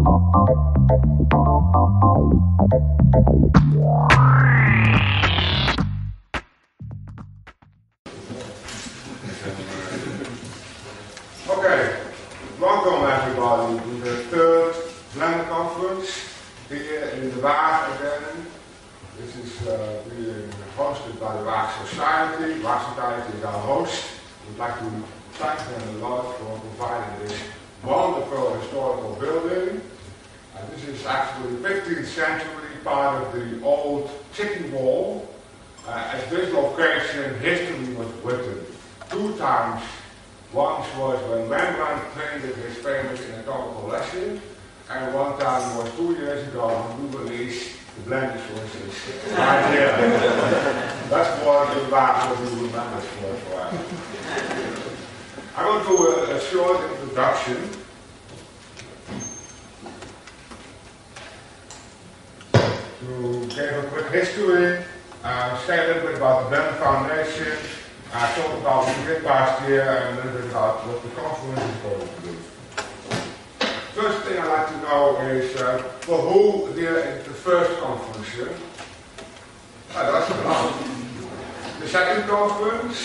Okay, welcome everybody to the third Blender Conference here in the Waag again. This is being hosted by the Waag Society. Waag Society is our host. We'd like to thank them a lot for providing this wonderful historical building. This is actually 15th century, part of the old city wall. At this location, history was written 2 times. Once was when Rembrandt painted his famous anatomical lesson, and one time was 2 years ago when we released the Blender sources right here. That's what the Waag will be remembered for us. I'm going to do a short introduction. To give a quick history, say a little bit about the Blender Foundation, talk about what we did last year, and a little bit about what the conference is going to do. First thing I'd like to know is, for who here is the first conference here? That's a lot. The second conference?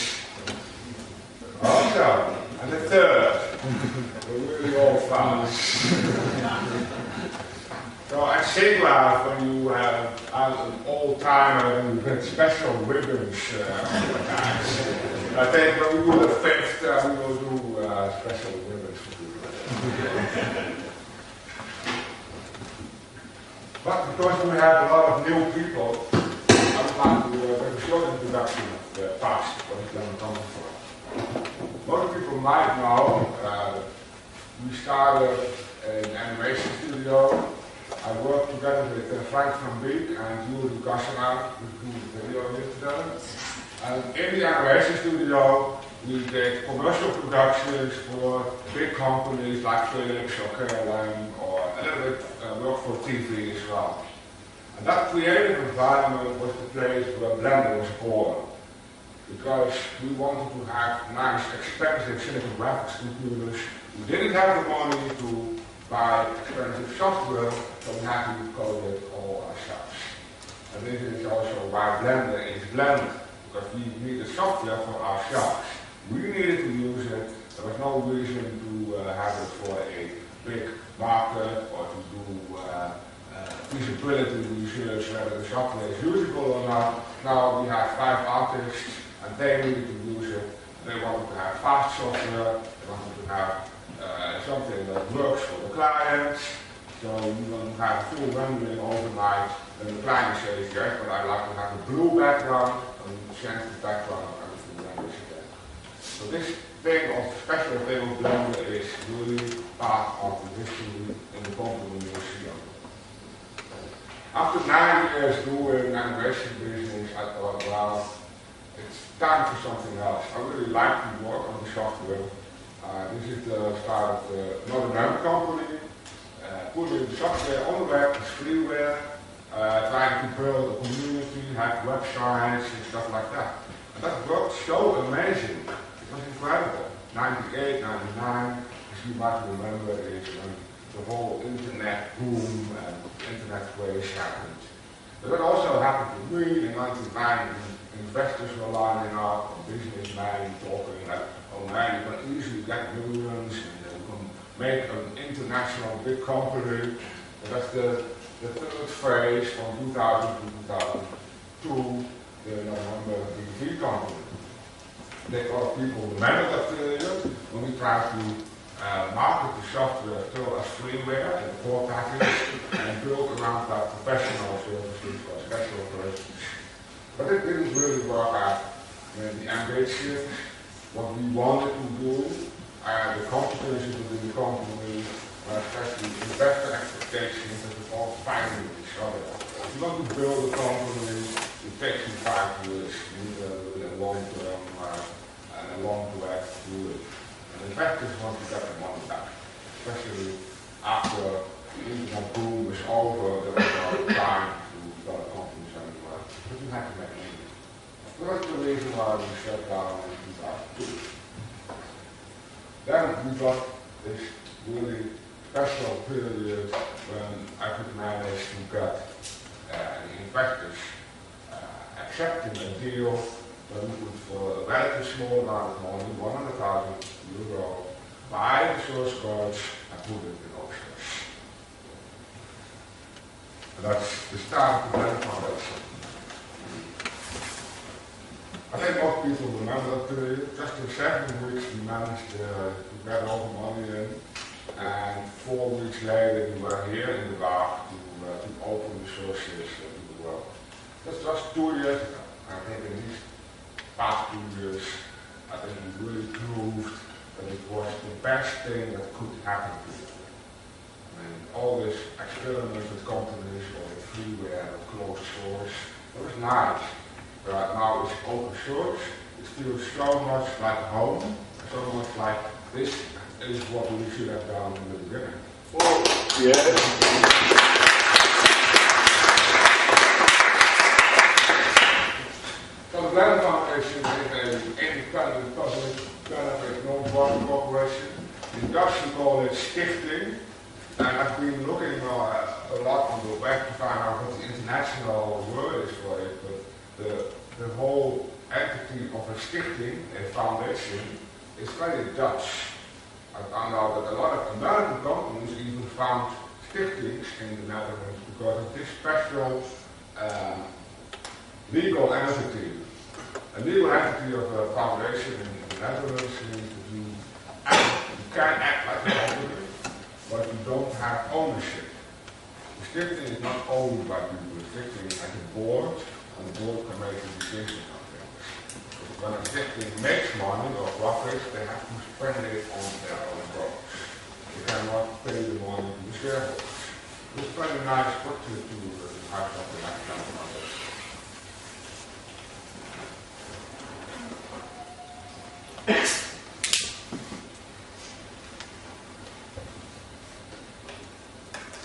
Also, and the third. We're really all fast. So at Sigla, when you have an old timer and you get special ribbons I think when we do the fifth, we will do special ribbons for people. But because we have a lot of new people, I would like to give a short introduction of the past, what is going to come for. Most people might know, we started an animation studio. I worked together with Frank van Beek and Jules Gassema, who did the video yesterday. And in the animation studio, we did commercial productions for big companies like Philips or KLM, or a little bit work for TV as well. And that creative environment was the place where Blender was born. Because we wanted to have nice, expensive cinematographic computers. We didn't have the money to buy expensive software, so we had to code it all ourselves. And this is also why Blender is Blender, because we needed software for ourselves. We needed to use it. There was no reason to have it for a big market or to do feasibility research whether the software is usable or not. Now we have 5 artists and they needed to use it. They wanted to have fast software, they wanted to have something that works for the clients. So you don't have full rendering overnight, and the client says yes, but I'd like to have a blue background, and you change the background and the full renders again. So this thing of special thing of Blender is really part of the history in the company museum. After 9 years doing animation business, I thought, well, it's time for something else. I really like to work on the software. This is the start of the Northern Member Company, putting software on the web, freeware, trying to build a community, have websites and stuff like that. And that worked so amazing. It was incredible. 98, 99, as you might remember, is when the whole internet boom and internet craze happened. But that also happened to me in 1990. Investors were lining up, businessmen talking like, oh man, you can easily get millions and you can make an international big company. And that's the third phase from 2000 to 2002, the November TV company. I think a lot of people remember that period when we tried to market the software still as freeware and the core package and build around that professional services or special operations. But it didn't really work out. The ambitions, what we wanted to do, the competencies within the company, especially investor expectations that we're all fighting with each other. If you want to build a company, it takes you 5 years. You need a long-term and a long way to do it. And investors want to get their money back, especially after the internet boom is over, there was no time to start companies anymore. But you have to make money. That's the reason why we shut down in 2002. Then we got this really special period when I could manage to get the investors accepting a deal that we could, for a relatively small amount of money, €100,000, buy the source codes and put it in open source. And that's the start of the Blender Foundation. I think most people remember that period. Just in 7 weeks we managed to get all the money in, and 4 weeks later we were here in the bar to open the sources to the world. That's just 2 years ago. I think in these past 2 years, I think we really proved that it was the best thing that could happen to you. And all this experiments with companies or with freeware or closed source, it was nice. But now it's open source, it feels so much like home, so much like this is what we should have done in the beginning. Well, yeah. So the Blender Foundation is an independent public benefit non-profit corporation. In Dutch we call it stichting. And I've been looking a lot on the web to find out what the international word is for it, but the whole entity of a stichting, a foundation, is very Dutch. I found out that a lot of American companies even found stichtings in the Netherlands because of this special legal entity. A legal entity of a foundation in the Netherlands means that you can act like a company, but you don't have ownership. The stichting is not owned by people. The stichting has a board, and the board can make a decision on things. When a stichting makes money or profits, they have to spend it on their own goals. They cannot pay the money to the shareholders. It's quite a nice structure to have something like that.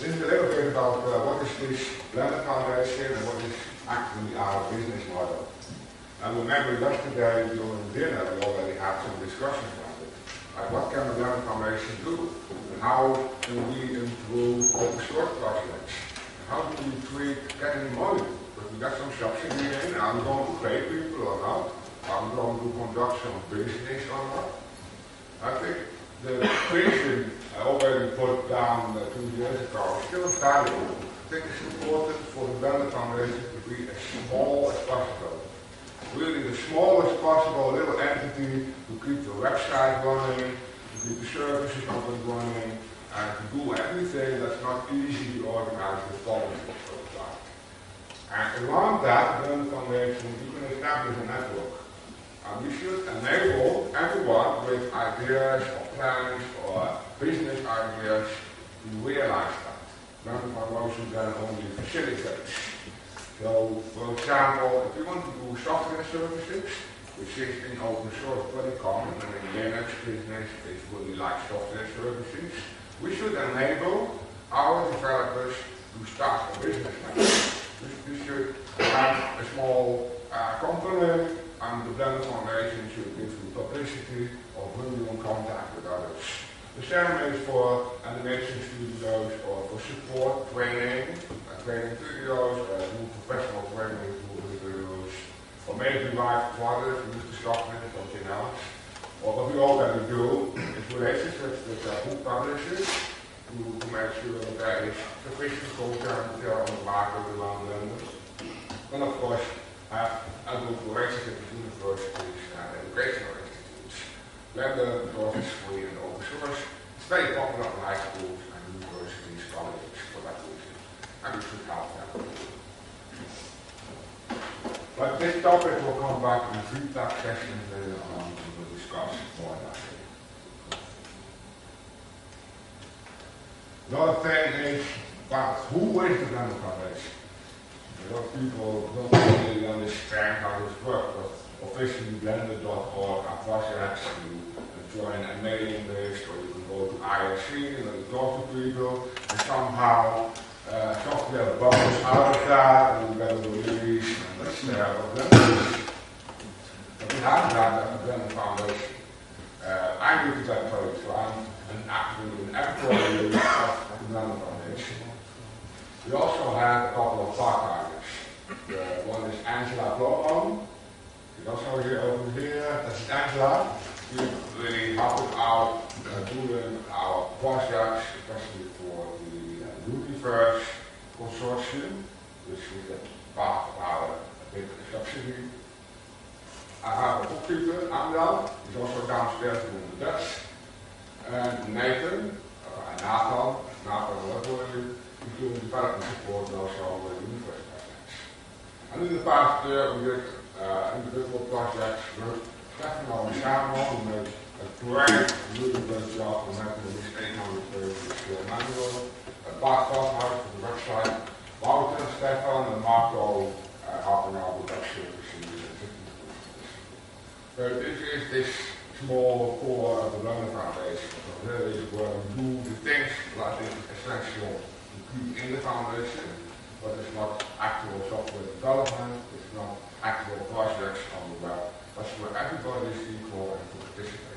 This is a little bit about what is this Blender Foundation and what is actually our business model. And remember yesterday during dinner we already had some discussions about it. Like what can the Blender Foundation do? And how can we improve open source projects? And how do we treat getting money? Because we got some subsidy in, are we going to pay people or not? Are we going to conduct some business or not? I think the vision I already put down 2 years ago is still valuable. I think it's important for the Blender Foundation to be as small as possible. Really the smallest possible little entity to keep the website running, to keep the services up and running, and to do everything that's not easily organized with politics or that. And around that, the Blender Foundation, you can establish a network. And we should enable everyone with ideas or plans or business ideas to realize that. Blender Foundation then only facilitates. So, for example, if you want to do software services, which is in open source pretty common, and in Linux business is really like software services, we should enable our developers to start a business like that. We should have a small company, and the Blender Foundation should give you publicity or bring you in contact with others. The same is for animation studios or for support, training videos, new professional training videos, or maybe live products, use the software, something else. Or what we already do is relationships with book publishers to make sure that there is sufficient content on the market around Blender. And of course, have a good relationship with universities and educational institutes. Blender, because it's free and open source, it's very popular in high schools and universities, colleges for that reason. And we should help them. But this topic will come back in feedback sessions later on. We will discuss more about it. Another thing is about who is the Blender Foundation? A lot of people don't really understand how this works, but officially blender.org are projects. You join a mailing list, or you can go to IRC and you talk to people, and somehow software bubbles out of that, and you get a release, and that's there. But we have that at the Blender Foundation. I'm new to that project, so I'm and actually an actual use of the Blender Foundation. We also had a couple of part-timers. One is Angela Blomo. She's also here over here. That's Angela. She's really helping out doing our projects, especially for the Universe Consortium, which is a part of our big subsidy. I have a bookkeeper, Amjad. He's also downstairs doing the Dutch. And Nathan, Nathan, doing development support and also Universe projects. And in the past year we did individual projects with Stefano and Samuel, who made a great, really great job on making this 800 pages manual. Bart Veldhuis for the website, Wouter, Stefan, and Marco helping out with that service in the existing tools. So this is this small core of the Blender Foundation. So really is where we do the things that I think is essential to keep in the foundation, but it's not actual software development, it's not actual projects on the web. That's where everybody is equal and can participate.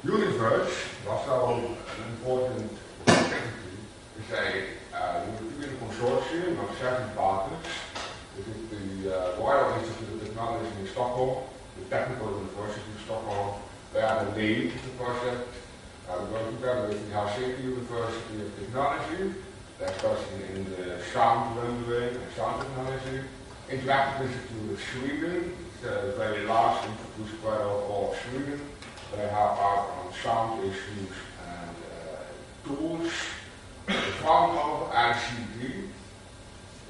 Universe, also an important entity, is a European consortium of 7 partners. This is the Royal Institute of Technology in Stockholm, the Technical University of Stockholm. They are the lead of the project. We work together with the Helsinki University of Technology. They're especially in the sound rendering and sound technology. Interactive Institute of Sweden, it's a very large institute spread over all of Sweden. They help out on sound issues and tools. The Fraunhofer ICT,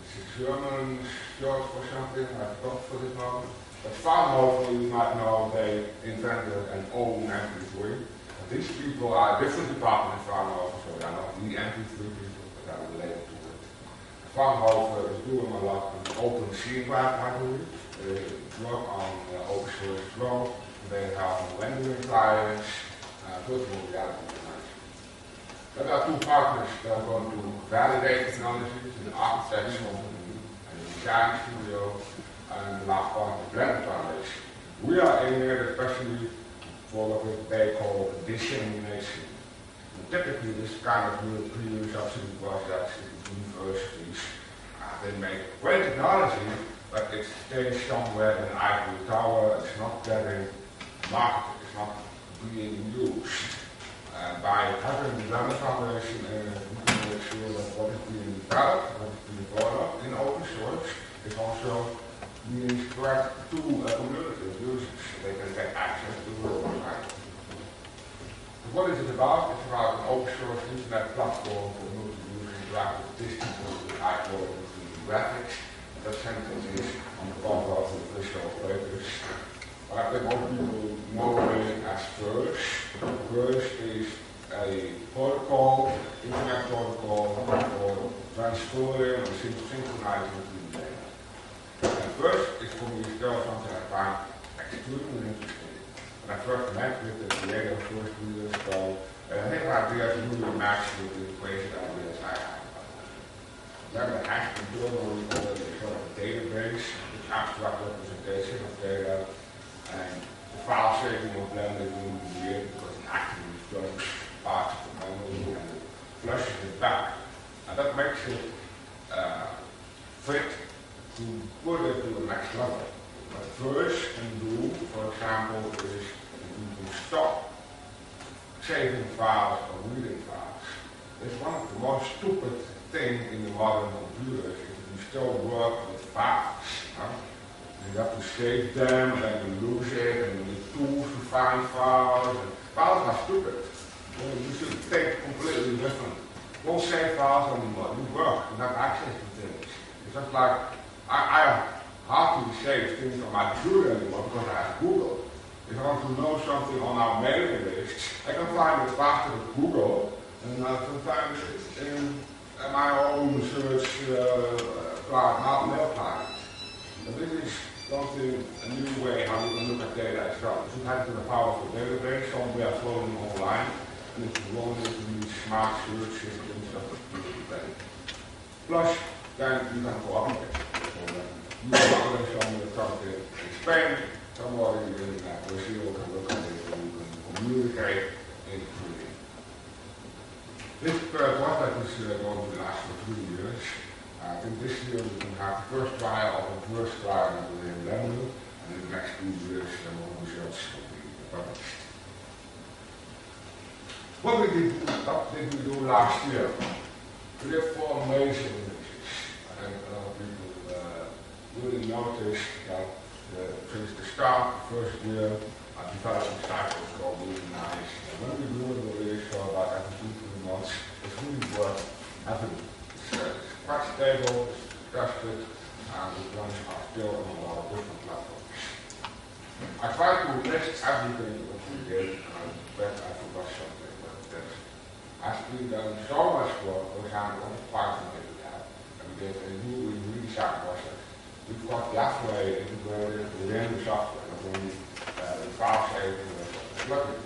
it's a German short for something, I forgot for this moment. But Fraunhofer, you might know, they invented an own MP3. These people are a different department in Fraunhofer, so they're not the MP3 people, but they're related to it. Fraunhofer is doing a lot on open scene library. They work on open source as well. They have rendering clients, virtual reality technology. There are 2 partners that are going to validate technologies, the architects company and the design studio, and the last part, the Blender Foundation. We are in here especially for what they call dissemination. And typically this kind of European subsidy projects in universities, they make great technology, but it stays somewhere in an ivory tower, it's not getting marketed, it's not being used. By having the Blender Foundation, we can make sure that what is being developed, what is being brought up in open source, is also being spread to a community of users so they can get access to the website. So what is it about? It's about an open source internet platform for multi-user interactive digital with high quality graphics. That sentence is on the top of the visual papers. But I think most people know it as Verse. Verse is a protocol, internet protocol for transferring or synchronizing between data. And Verse is for me still something I find extremely interesting. When I first met with the creator 2 years ago, I think my ideas really match with the crazy ideas I have. Then the hash control is already a sort of a database, with abstract representation of data. And the file saving of Blender is really weird because it actually stores parts of the memory and it flushes it back. And that makes it fit to put it to the next level. What Verse can do, for example, is you can stop saving files or reading files. It's one of the most stupid things in the modern computers is that you still work with files. You have to save them, and then you lose it, and you need tools to find files. And files are stupid. You should think completely different. Don't save files anymore. You work, you have access to things. It's just like, I hardly save things on my computer anymore because I have Google. If I want to know something on our mailing list, I can find it faster with Google, and sometimes in my own search mail client. But this is something, a new way how you can look at data as well. You should have it in a powerful database, somewhere floating online, and if you want it to use smart search systems, that would be better. Plus, then you can cooperate. So, you can somewhere something in Spain, somebody in Brazil can look at it and you can communicate in 3D. This project is going to last for 2 years. I think this year we can have the first trial of the first trial within Blender, and in the next 2 years more results will be published. What did we do last year? We did 4 amazing images. I think a lot of people really noticed that since the start, the first year, our development cycle is all really nice. And when we do it, we really show about every 2-3 months. It's really worth having. It's quite stable, it's trusted, and it runs are still on a lot of different platforms. I tried to list everything that we did, and I bet I forgot something, but that has been done so much work. For example, on the Python that we have, and we did a new redesign process. We've got that way integrated within the software, not only the file saving and plugin.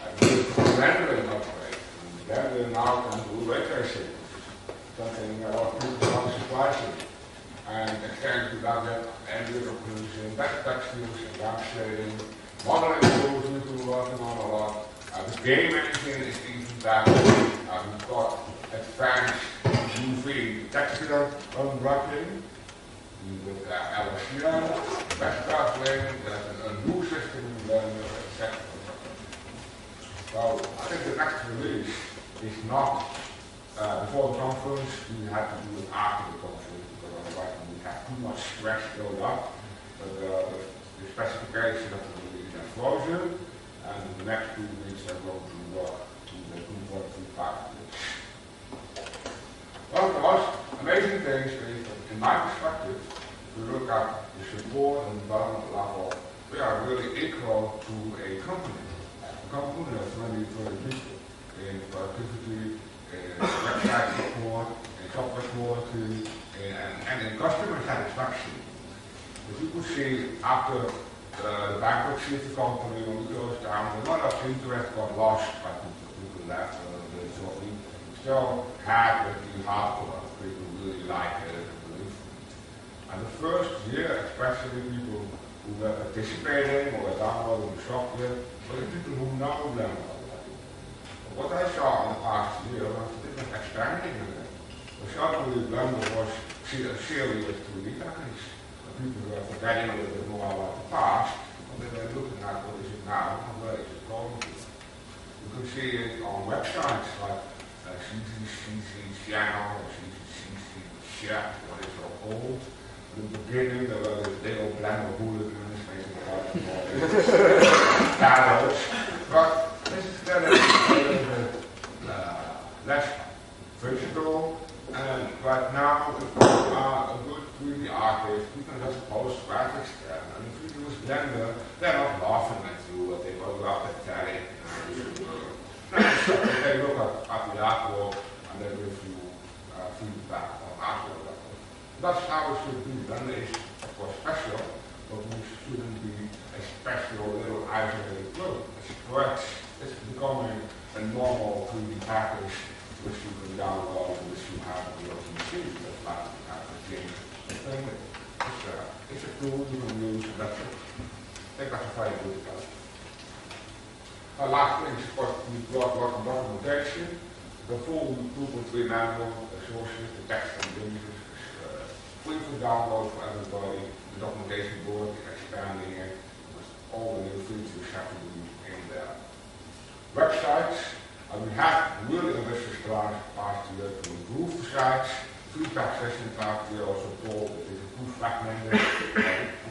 And we did a rendering upgrade, and then we now can do ray tracing. Something a lot of people are surprising. And extend to that ambient occlusion, back textures, and down shading, modeling tools we've been working on a lot. The game engine is even better. We've got advanced UV texture unwrapping with LSDR, best coupling, there's a new system in Blender, etc. So I think the next release is not before the conference. We had to do it after the conference because otherwise we have too much stress built up. But the specification of the release are frozen, and in the next 2 weeks they're going to work to the 2.25 release. One of the most amazing things is that, in my perspective, if we look at the support and development level, we are really equal to a company. A company of 20, 30 people in productivity, in website support, in software quality, and in customer satisfaction. As you could see, after the bankruptcy of the company, when we closed down, a lot of interest got lost by people left. So we still had the hardware. People really liked it and believed it. And the first year, especially people who were participating or were downloading the software, were the people who know Blender already. What I saw in the past year was that it was expanding again. Suddenly Blender was a series of 3D package. People were forgetting a little bit more about the past, and then they're looking at what is it now and where is it going to. You can see it on websites like CCC Channel or CCC Chef, what is so called. In the beginning, there were the big old Blender hooligans making about shadows, but this is getting a little bit less physical, and right now, if you are a good 3D artist, you can just post graphics there, and if you use Blender, they're not laughing at you, but they go up and telling. They look at the artwork and they give you feedback on artwork. That's how it should be. Blender is, of course, special, but we shouldn't be a special little isolated group. It's becoming a normal 3D package which you can download, which you have on your PC. That's like you have a game. It's a tool you can use, and that's it. I think that's a very good development. Last thing is, of course, we brought a lot of documentation. The full 2.3 manual, the sources, the text and images is free for download for everybody. The documentation board is expanding it. All the new features have to be in there. Websites, we have really ambitious plans last year to improve the sites. Feedback sessions last year also told that it is too fragmented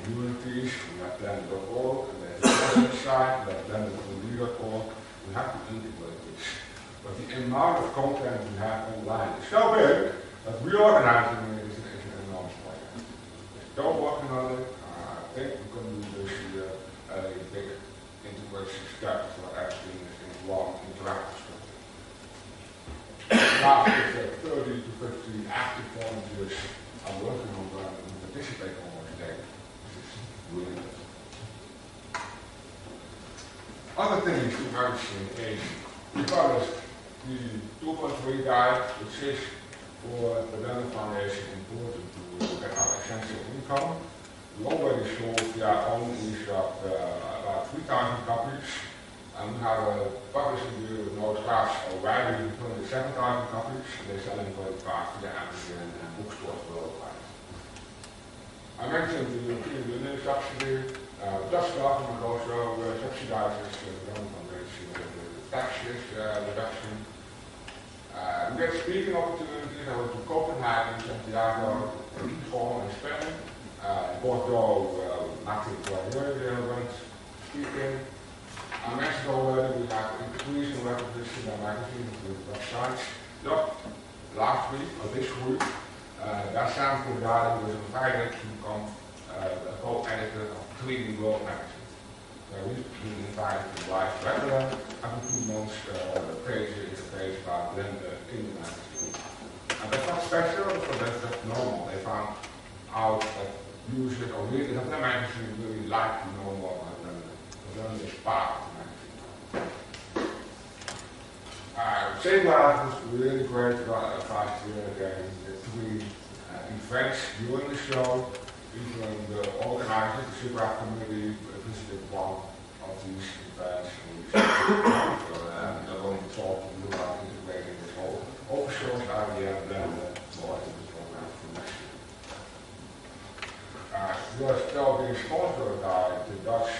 communities. We have Blender.org, and there's a website, we have Blender.org. We have to integrate this. But the amount of content we have online is so big that reorganizing it is an enormous project. We're still working on it. I think we can do this year a big integration step so everything is in one interactive structure. Last is 30 to 50 active volunteers are working on Blender and participate on our day. This is really good. Other things to mention is we published the 2.3 guide, which is for the Blender Foundation important to get our essential income. We already sold via own e-shop about 3,000 copies, and we have a publishing deal with No Scraps already with 27,000 copies. They're selling very fast via Amazon and bookstores worldwide. I mentioned the European Union subsidy. Dutch government also subsidizes the government the taxes reduction. We get speaking opportunities. I went to Copenhagen, Santiago, Lisbon, and Spain. Bordeaux, Martin went speaking. I mentioned already we have increasing recognition by magazines with websites. Just last week, or this week, Dassan Kundali was invited to become the co-editor of Cleaning World magazine. We've been invited to write regular, every 2 months, pages about blender in the magazine. And that's not special, because that's just normal. They found out that users or readers of the magazine really like to know more about blender. Blender is part of the magazine. Safeguard was really great last year again. The 3 events during the show. Even the organizers, the Safeguard committee, visited one of these events. They're going to talk to you about integrating this whole open source idea and blender more into the program for next year. We are still being sponsored by the Dutch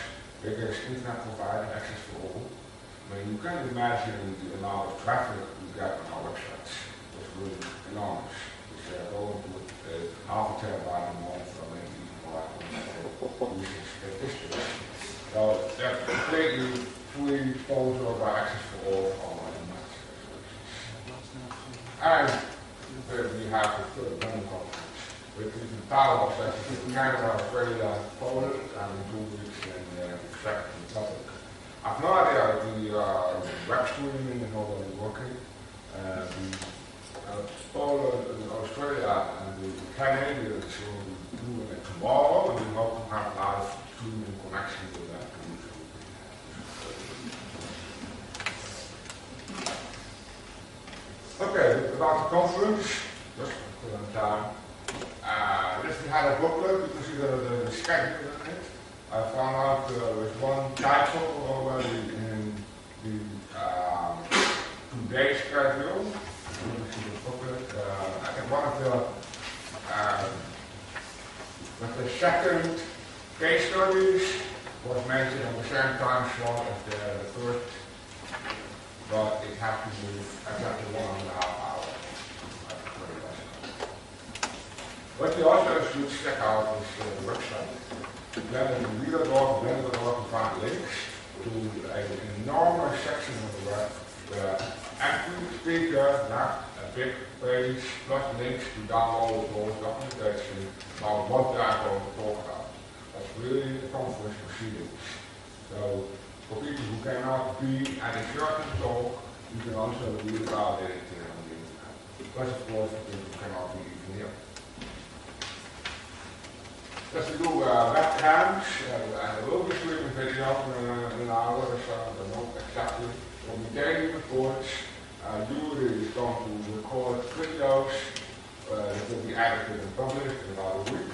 biggest internet provider, Access for All. I mean, you can imagine the amount of traffic we get on our websites. It's really enormous. It's going to half a terabyte a month, or maybe even more, using statistics. So that's completely free sponsored by Access for All online services. And we have the third Ton Conference, which is in Taiwan sessions in Canada, Australia, Poland, and in 2 weeks in Czech Republic. I've no idea if the web streaming is not only working. Poland and Australia and the Canadians will be doing it tomorrow, and we hope to have live streaming connection with that. Okay, about the conference, just for the time. We had a booklet, you can see the schedule in it. I found out there's one title already in the 2-day schedule. You can see the booklet. I think one of the second case studies was mentioned on the same time slot as the first, but it has to be exactly 1.5 hours. What you also should check out is the website. Then in Blender.org you find links to an enormous section of the web where every speaker has a big page plus links to download all documentation about what they are going to talk about. That's really the conference proceedings. So for people who cannot be at a certain talk, you can also read about it on the internet. Plus of course for people who cannot be even here. Just to do webcams, and we'll be streaming video in an hour or so, but not exactly. We'll be daily reports. Julie is going to record videos that will be edited and published in about a week.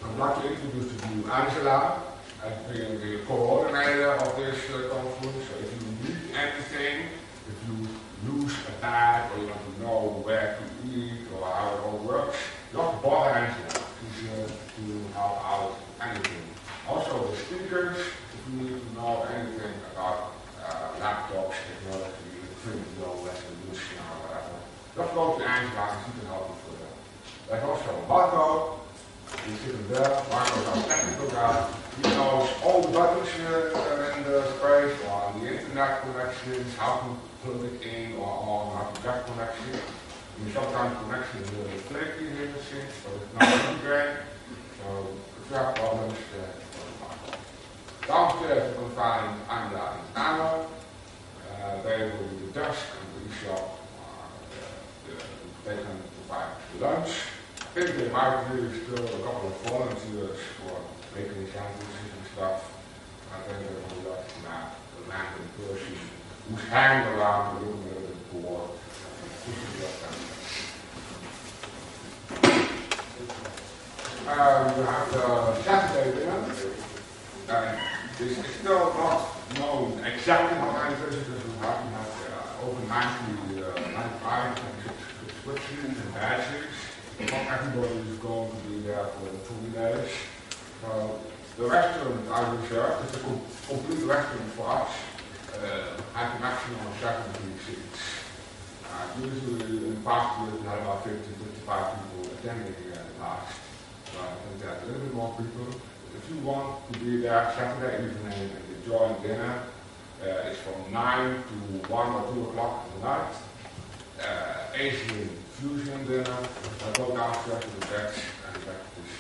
I'd like to introduce to you Angela as being the coordinator of this conference. So if you need anything, if you lose a bag or you want to know where to eat or how it all works, just bother Angela. To help out anything. Also the speakers, if you need to know anything about laptops, technology, video resolution or whatever, just go to Angela and she can help you for that. There's also Marco, he's sitting there. Marco's our technical guy. He knows all the buttons in the space, or the internet connections, how to plug it in or on, how to get connection. Sometimes connection is a little flaky here in the scene, so it's not really great. So if you have problems, downstairs you can find Angela and Anna. They will be the desk and the e-shop. They can provide lunch. I think they might really still a couple of volunteers for making sandwiches and stuff. I think they will like the random person who's hanging around the room a little bit bored. we have the Saturday dinner. This is still not known exactly how many visitors we have. We have over 95 subscriptions and badges. Not everybody is going to be there for the 2 days. So the restaurant I reserved is a complete restaurant for us. Has a maximum of 70 seats. Usually in the past years we had about 50 to 55 people attending the last. So I think that a little bit more people. If you want to be there Saturday evening and enjoy dinner, it's from 9 to 1 or 2 o'clock in the night. Asian fusion dinner. Go downstairs to the decks and the back to this.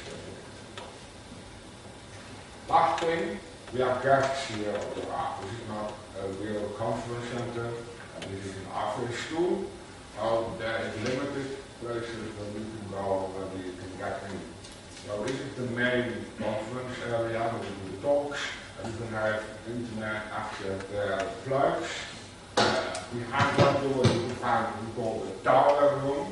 Last thing, we have guests here on the art. This is not a real conference center. This is an office school. There is limited places where we can go, where we can get in. So this is the main conference area where we do the talks. And you can have internet access there, plugs. Behind that door you can find what we call the tower room.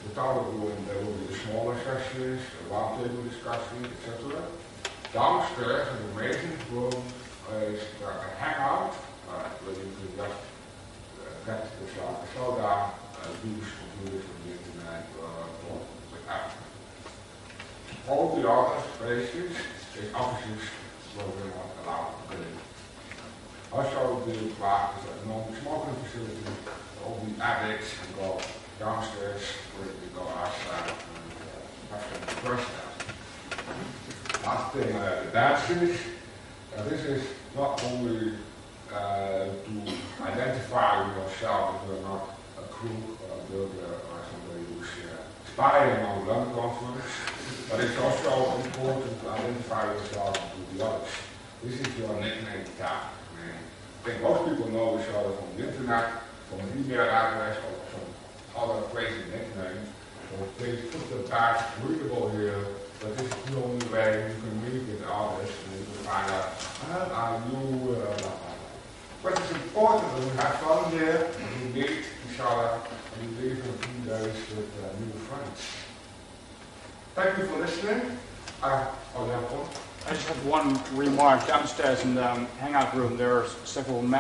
The tower room, there will be the smaller sessions, the roundtable discussions, etc. Downstairs in the amazing room is a hangout where you can just get the soda, use computers on the internet, or whatever. All the other spaces is offices where we're not allowed to go in. Also, the bar is a non-smoking facility. All the addicts can go downstairs where you can go outside and have some refreshments. Last thing, the dances. This is not only to identify yourself if you're not a crook or a burglar or somebody who's spying on the London conference, but it's also important to identify yourself to the others. This is your nickname tag. I think most people know each other from the internet, from an email address, or some other crazy nickname. So please put the tag readable here, but this is the only way you can meet with others and you can find out, are you, But it's important that we have fun here, and we meet each other, and we live in a few days with new friends. Thank you for listening. I just have one remark. Downstairs in the hangout room there are several 9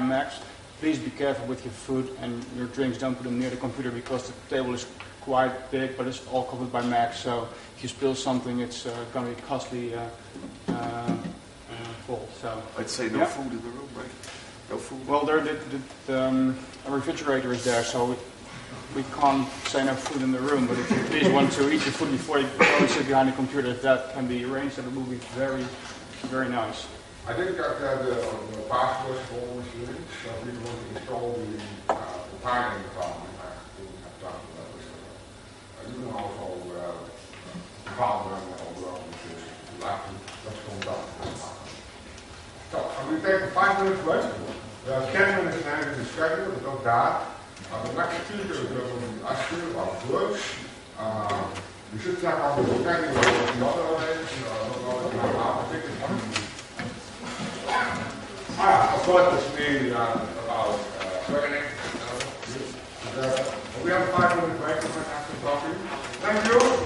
Macs. Please be careful with your food and your drinks. Don't put them near the computer because the table is quite big, but it's all covered by Macs. So if you spill something, it's going to be costly full. So I'd say no food in the room, right? No food. Well, the refrigerator is there, so we can't say no food in the room, but if you please want to eat your food before you go and sit behind the computer, if that can be arranged, that will be very, very nice. I think that the passwords for all machines, so we want to install the timing department. I didn't have time for that. You can also follow them over if you like to. Let's come down. So, we take a 5 minutes break. We have 10 minutes now in the schedule, but not that. The next speaker is going to be asking about drugs. You should check out the schedule of the other days. Of course, it's me about training. We have a 5 minute break. We're going to have some coffee. Thank you.